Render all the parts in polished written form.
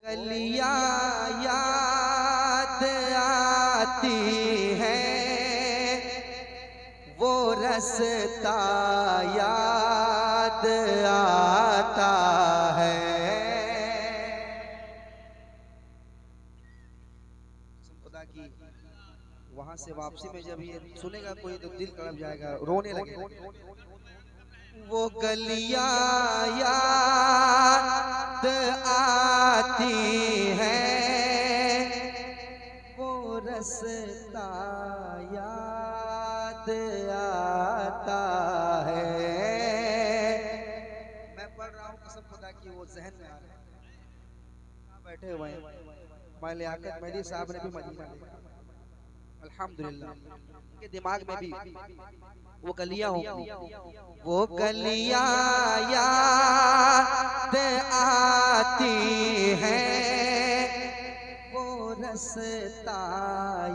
गलियां याद आती है, वो रास्ता याद आता है। खुदा की वहां से वापसी में जब ये सुनेगा कोई तो दिल तड़प जाएगा, रोने लगेगा। वो गलियां याद आती है, वो रास्ता याद आता है। मैं पढ़ रहा हूँ कसम खुदा की, वो जहन में आ रहा है। बैठे हुए हैं मैं लियाकत मेहदी साहब ने भी मदीना देखा, अल्हम्दुलिल्लाह। के दिमाग में भी वो गलियां होंगी, वो गलियां याद आती हैं, वो रास्ता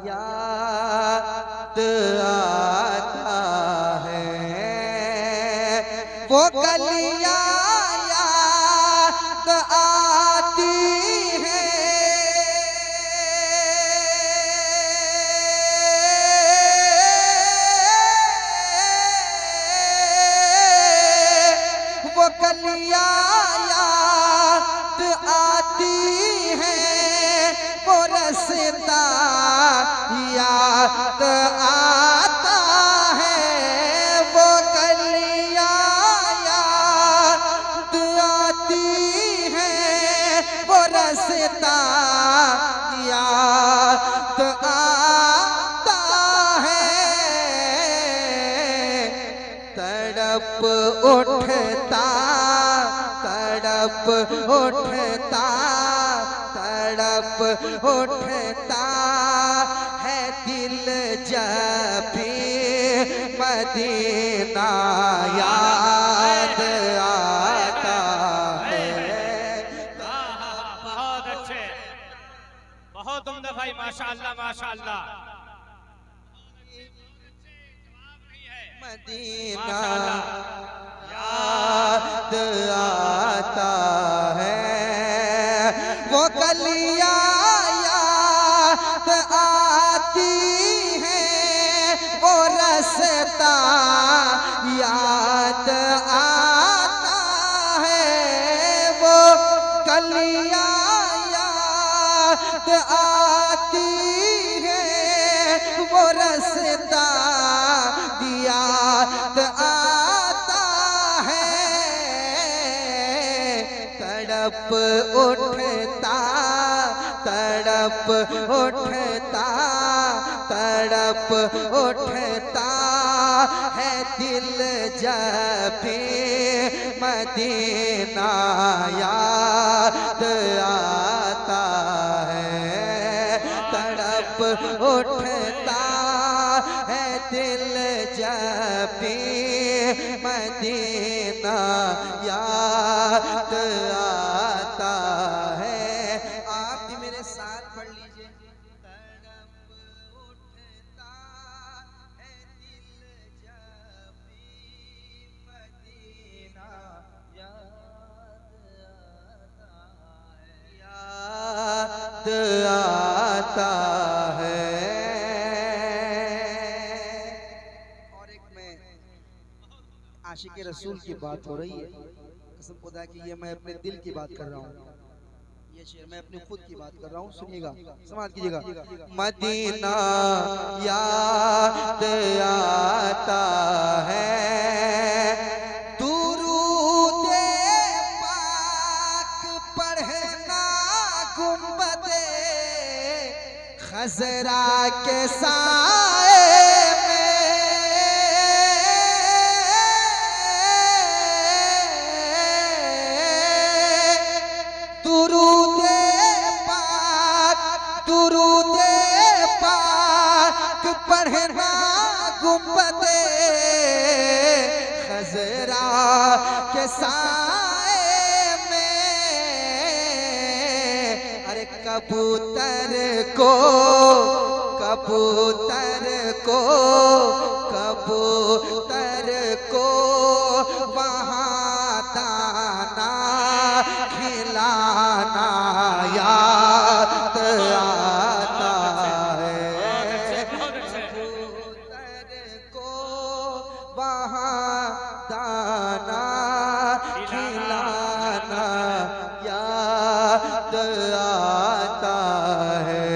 याद आता है। वो गलियां याद आती याद आती है, वो रास्ता याद आता है। वो गलियां याद आती है, वो रास्ता याद आता है। तड़प उठता तड़प उठता तड़प उठता है दिल जब भी मदीना याद आता है। बहुत अच्छे, बहुत उम्दा भाई, माशाअल्लाह माशाअल्लाह। मदीना याद आता है, वो गलियां याद आती हैं, वो रास्ता याद आता है। वो गलियां याद आती हैं, वो रास्ता याद आता है। तड़प उठता तड़प उठता तड़प उठता है दिल जब भी मदीना याद आता है। तड़प उठता है दिल जब भी मदीना याद आता है। आप भी मेरे साथ पढ़ लीजिए। तड़प उठता है दिल जब भी मदीना याद आता है। आशिक़े रसूल की बात हो रही है, कसम खुदा की ये मैं अपने दिल की बात कर रहा हूँ, ये शेर मैं अपनी खुद की बात कर रहा हूँ। सुनिएगा, समाज कीजिएगा। मदीना याद आता है, दुरूदे पाक पढ़ना गुंबदे खज़रा के साए पढ़ना गुंबदे खज़रा के साए में। अरे कबूतर को कबूतर को कबूतर को वहाँ दाना खिलाना या आता है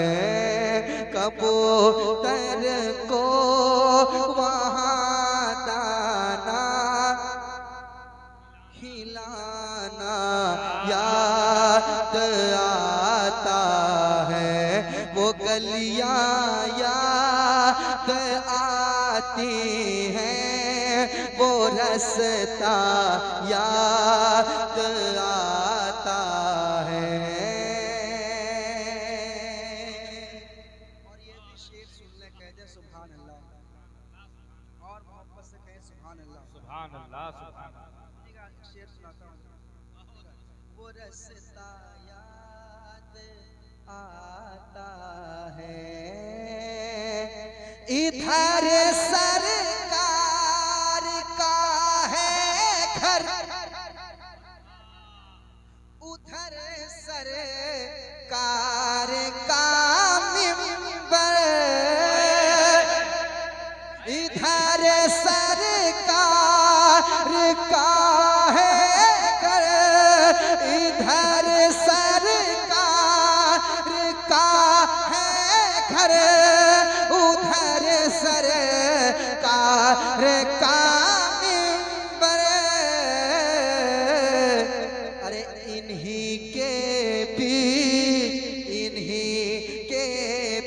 कबूतर को वहाँ दाना खिलाना याद आता है, वो गलियां याद आती हैं, वो रास्ता याद आता है। और ये भी शेर सुनने कहते सुभान अल्लाह, और मोहब्बत से कहें सुभान अल्लाह। सुभान अल्लाह सुभान अल्लाह। शेर सुनाता हूँ। वो रास्ता याद आता है, इधर सरकार का है घर, उधर सरकार का मिंबर, इधर सरकार का है घर, इधर सरकार का है घर, उधर सरकार का मिंबर। अरे इन्हीं के बीच, इन्हीं के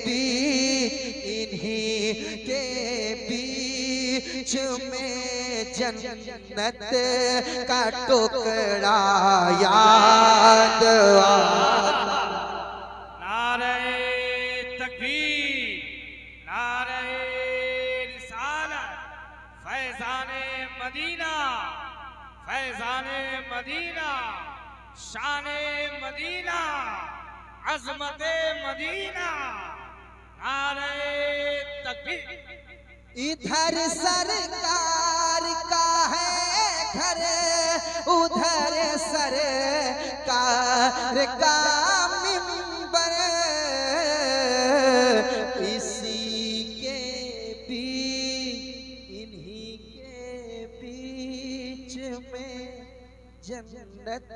बीच, इन्हीं के बीच में जन्नत का टुकड़ा याद आता। नारे तकबीर, नारे रिसालत, फैज़ाने मदीना, फैज़ाने मदीना, शाने मदीना, अज़मते मदीना, नारे तकबीर। इधर सरकार का है घर, उधर सरकार का मिंबर, इसी के बीच, इन्हीं के बीच में जन्नत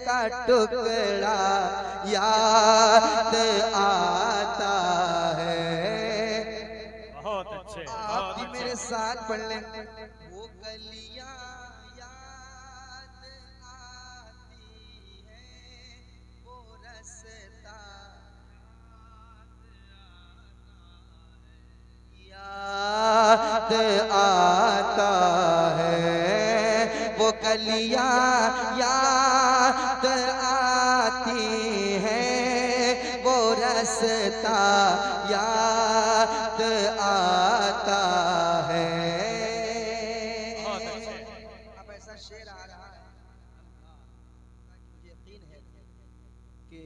का टुकड़ा याद आता है। बहुत अच्छे, आप बहुत भी अच्छे। मेरे साथ पढ़ लें। वो गलियां याद आती हैं, वो रास्ता याद आता है, वो गलियां याद आती हैं, वो रास्ता याद आता है। बहुत अच्छे। अब ऐसा शेर आ रहा है, मुझे यकीन है कि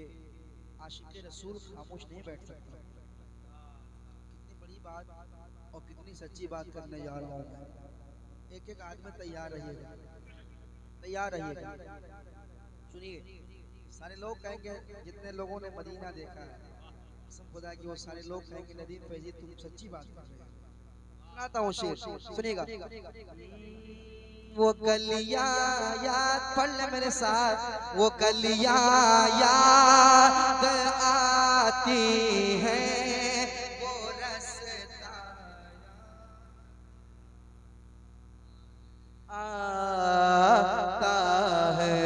आशिक़े रसूल खामोश नहीं बैठ सकता। कितनी बड़ी बात और कितनी सच्ची बात करने जा रहा हूँ मैं। एक एक आदमी तैयार रहिएगा, तैयार रहिएगा। सुनिए, सारे लोग कहेंगे, जितने लोगों ने मदीना देखा है, कसम खुदा की वो सारे लोग कहेंगे नदीम फैजी तुम सच्ची बात कर रहे हो। सुनाता हूँ शेर, सुनिएगा। वो गलियां याद, पढ़ ले मेरे साथ। वो गलियां याद आती हैं, वो रास्ता आता है,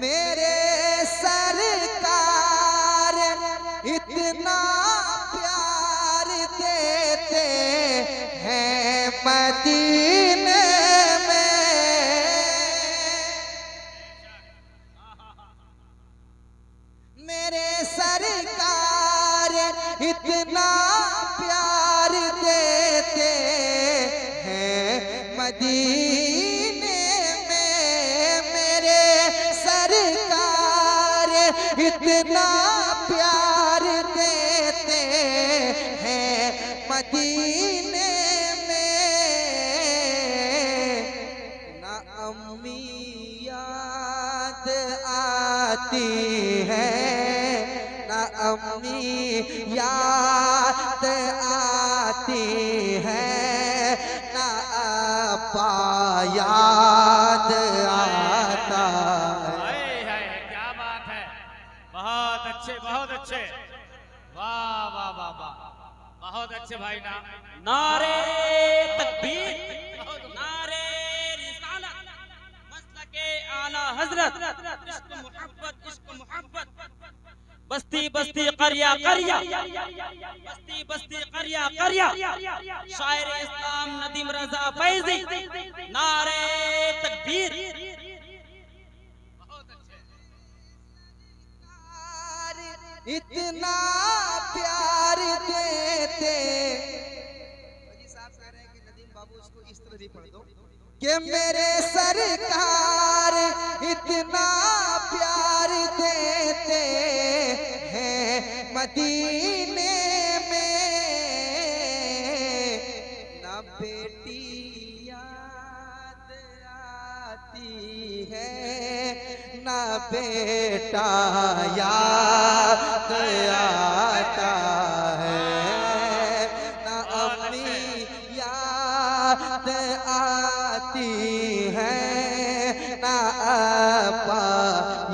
मेरे सरकार इतना प्यार देते हैं मदीने में, मेरे सरकार इतना प्यार देते हैं मदीने में, मेरे सरकार इतना प्यार देते हैं मदीने में। ना अम्मी याद आती है, ना अम्मी याद आती है, ना आपा याद आता है। हाय हाय बहुत अच्छे, बहुत अच्छे। वाह वाह वाह वाह, बहुत अच्छे भाई ना। नारे तकबीर, नारे रिसालत, मसलके आला हजरत, इश्क मोहब्बत, इश्क मोहब्बत। बस्ती बस्ती करिया करिया, बस्ती बस्ती करिया करिया, शायर इस्लाम नदीम रजा फैजी। नारे तकबीर। इतना प्यार देते, साहब कह रहे हैं कि नदीम बाबू इसको इस तरह भी पढ़ दो कि मेरे सरकार इतना प्यार देते हैं मदीने में, ना बेटी याद आती है ना बेटा याद आता है, ना अम्मी याद आती है ना आपा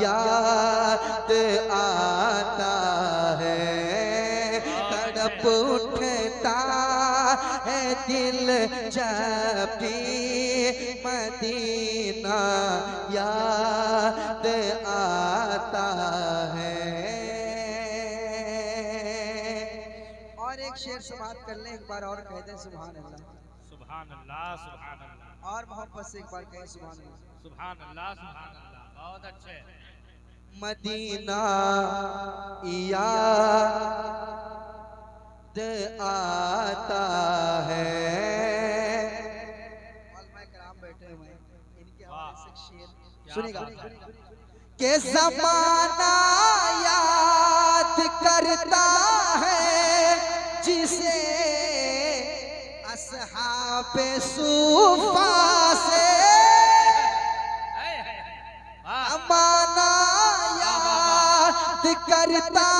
याद आता है। तड़प उठता है दिल जब भी मदीना याद आता है। और एक शेर समाप्त कर लें, एक बार और कह दें सुभान अल्लाह, सुभान अल्लाह, सुभान अल्लाह, और मोहब्बत से एक बार कहें सुभान अल्लाह, सुभान अल्लाह, सुभान अल्लाह। बहुत अच्छे। मदीना याद आता है। बैठे हुए इनके हवाले से शेर सुनिएगा के ज़माना याद करता है जिसे अस्हाबे सूफा से, ज़माना याद करता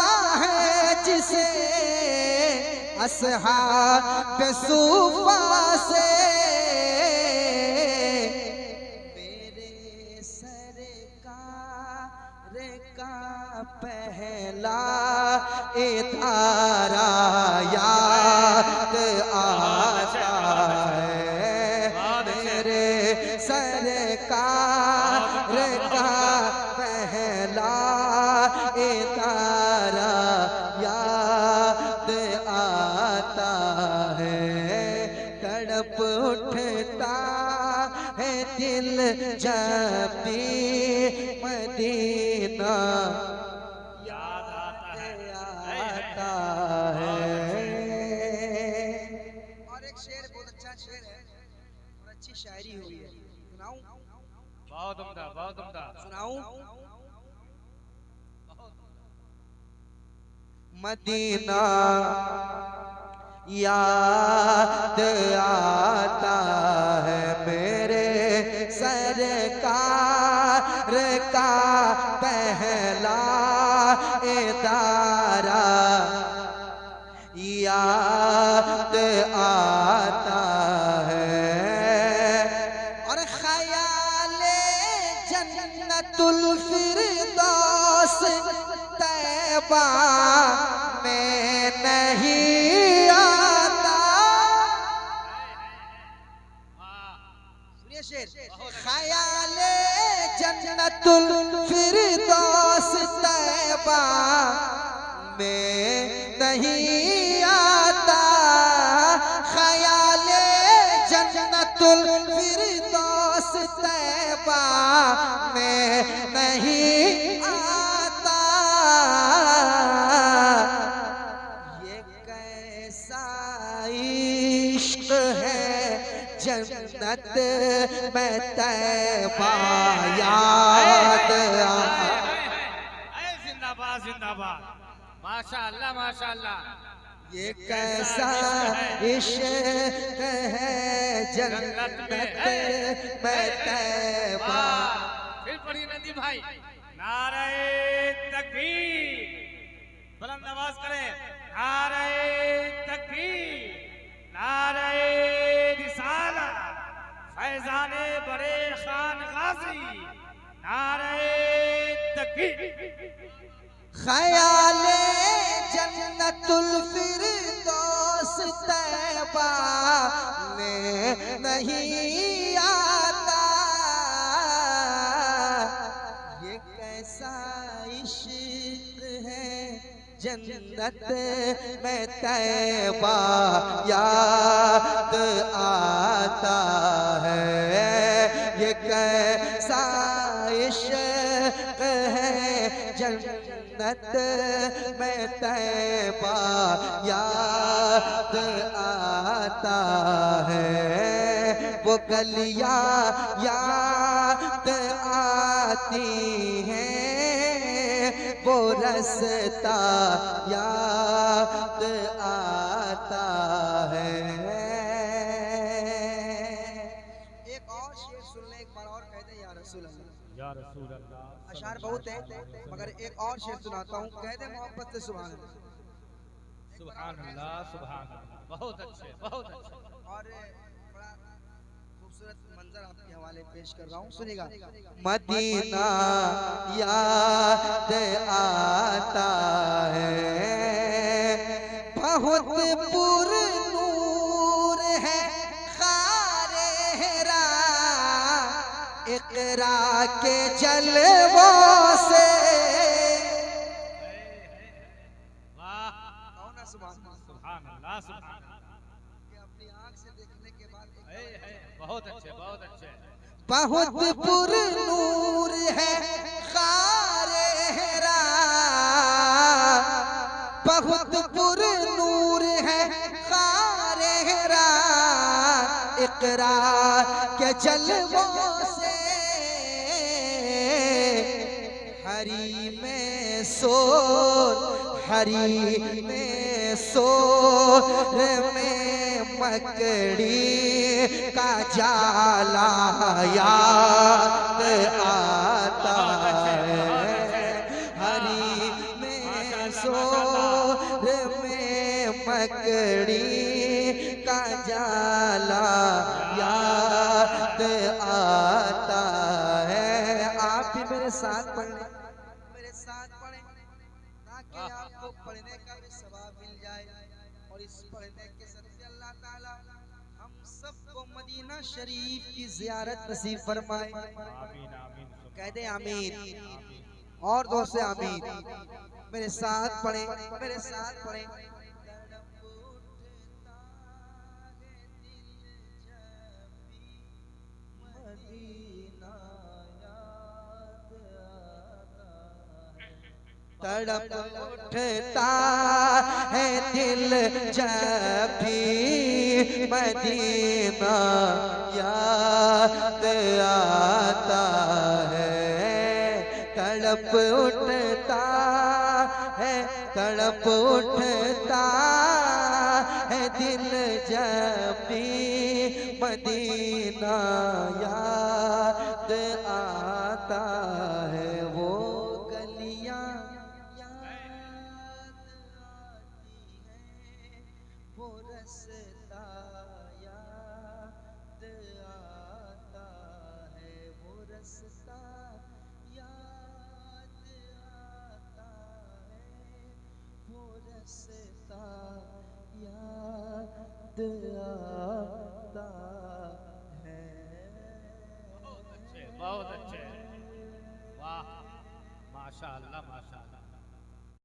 है जिसे अस्हाबे सूफा से। पहला इतारा याद आता है, मेरे सरकार का पहला इतारा याद आता है। तड़प उठता है दिल जब भी मदीना याद आता है। और एक शेर बहुत अच्छा शेर है और अच्छी शायरी हुई है, सुनाऊं? बहुत उम्दा, बहुत उम्दा। सुनाऊं? मदीना याद आता है, मेरे सरकार का पहला इतारा याद आता है। और ख्याले जन्नतुल फिरदौस तैबा में नहीं आता। सुनिए शेर, ख्याले जन्नतुल फिरदौस तैबा में नहीं आता। ख्याले जन्नतुल फिरदौस तैबा में नहीं आता। ये कैसा इश्क है जन्नत में तैबा याद आता। जिंदाबाद, जिंदाबाद, माशाअल्लाह, माशाअल्लाह। ये कैसा इश्क है जन्नत में तैबा। फिर पढ़िए नदी भाई, नारे तकबीर, बुलंद आवाज करें, नारे तकबीर, नारे रिसालत, फैजाने बड़े खान गाजी, नारे तकबीर। ख्याले जन्नतुल फिरदौस तैबा में नहीं आता। ये कैसा इश्क है जन्नत में तैबा याद आता है। ये कैसा इश्क है जन्नत में तैबा याद आता है। वो गलियां याद आती हैं, वो रास्ता याद आता है। एक और शेर सुन ले, एक बार और कह दे या रसूल अल्लाह। या रसूल अल्लाह। अशार बहुत है मगर एक और शेर सुनाता हूँ, कह दे मोहब्बत से सुभान अल्लाह। सुभान अल्लाह, सुभान अल्लाह। बहुत अच्छे, बहुत अच्छे। और बड़ा खूबसूरत मंजर आपके हवाले पेश कर रहा हूँ, सुनिएगा। मदीना याद आता है, बहुत पुरनूर है खारे हेरा, इकरा के जलवों से। वाह, सुभान सुभान अल्लाह, सुभान अल्लाह। अपनी आंख से देखने के बाद बहुत अच्छे, बहुत अच्छे। बहुत पुरनूर है खारे हेरा, बहुत पुरनूर है खारे हेरा, इकरा के जलवों से। हरी में सोर, हरी में सोर में मकड़ी का जाला याद आता है। हरी में सोर में मकड़ी का जाला याद आता है। आप भी मेरे साथ पढ़ें, मेरे साथ पढ़ें ताकि आपको पढ़ने का भी सवाब मिल जाए और इस पढ़ने के सदक़े अल्लाह ताला हम सबको मदीना शरीफ की ज़ियारत नसीब फरमाए। आमीन, आमीन। कह दे आमीन और दो से आमीन। मेरे साथ पढ़ें, मेरे साथ पढ़ें। तड़प उठता है दिल जब भी मदीना याद आता है। तड़प उठता है, तड़प उठता है दिल जब भी मदीना याद आता है। वो गलियां वो रास्ता याद आता है, वो रास्ता याद आता है, वो रास्ता याद आता है। बहुत अच्छे, बहुत अच्छे। वाह, माशाअल्लाह, माशाअल्लाह।